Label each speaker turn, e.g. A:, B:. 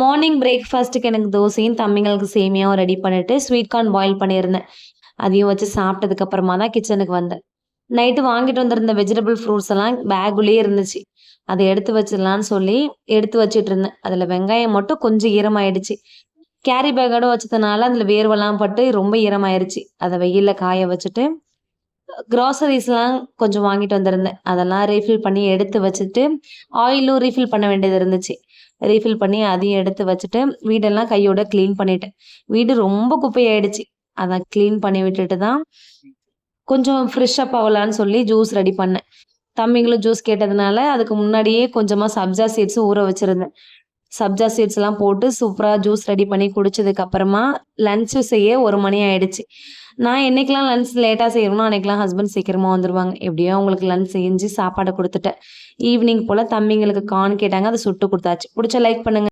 A: Morning பிரேக்ஃபாஸ்ட்டுக்கு எனக்கு தோசையும், தம்பிங்களுக்கு சேமியாவும் ரெடி பண்ணிட்டு, ஸ்வீட் கார்ன் பாயில் பண்ணியிருந்தேன். அதையும் வச்சு சாப்பிட்டதுக்கு அப்புறமா தான் கிச்சனுக்கு வந்தேன். நைட்டு வாங்கிட்டு வந்திருந்த வெஜிடபிள் ஃப்ரூட்ஸ் எல்லாம் பேக்குள்ளேயே இருந்துச்சு. அத எடுத்து வச்சிடலான்னு சொல்லி எடுத்து வச்சுட்டுருந்தேன். அதில வெங்காயம் மட்டும் கொஞ்சம் ஈரமாயிடுச்சு. கேரி பேக்கோட வச்சதுனால அதில வேர்வலாம் பட்டு ரொம்ப ஈரமாயிருச்சு. அத வெயில்ல காய வச்சுட்டு, கிராசரிஸ்லாம் கொஞ்சம் வாங்கிட்டு வந்திருந்தேன். அதெல்லாம் ரீஃபில் பண்ணி எடுத்து வச்சுட்டு, ஆயிலும் ரீஃபில் பண்ண வேண்டியது இருந்துச்சு. ரீஃபில் பண்ணி அதையும் எடுத்து வச்சுட்டு, வீடெல்லாம் கையோட கிளீன் பண்ணிட்டேன். வீடு ரொம்ப குப்பையாயிடுச்சு. அத கிளீன் பண்ணி விட்டுட்டு தான், கொஞ்சம் ஃப்ரெஷ் அப் ஆவலான்னு சொல்லி ஜூஸ் ரெடி பண்ணேன். தம்பிங்களும் ஜூஸ் கேட்டதுனால, அதுக்கு முன்னாடியே கொஞ்சமா சப்ஜா சீட்ஸ் ஊற வச்சிருந்தேன். சப்ஜா சீட்ஸ்லாம் போட்டு சூப்பரா ஜூஸ் ரெடி பண்ணி குடிச்சதுக்கு அப்புறமா, லஞ்ச் செய்ய 1 மணி ஆயிடுச்சு. நான் என்னைக்கெல்லாம் லஞ்ச் லேட்டா செய்றேனோ, அன்னைக்கெல்லாம் ஹஸ்பண்ட் சீக்கிரமா வந்துருவாங்க. எப்படியோ அவங்களுக்கு லஞ்ச் செஞ்சு சாப்பாட குடுத்துட்டேன். ஈவினிங் போல தம்பிங்களுக்கு கார்ன் கேட்டாங்க. அத சுட்டு குடுத்தாச்சு. புடிச்சா லைக் பண்ணுங்க.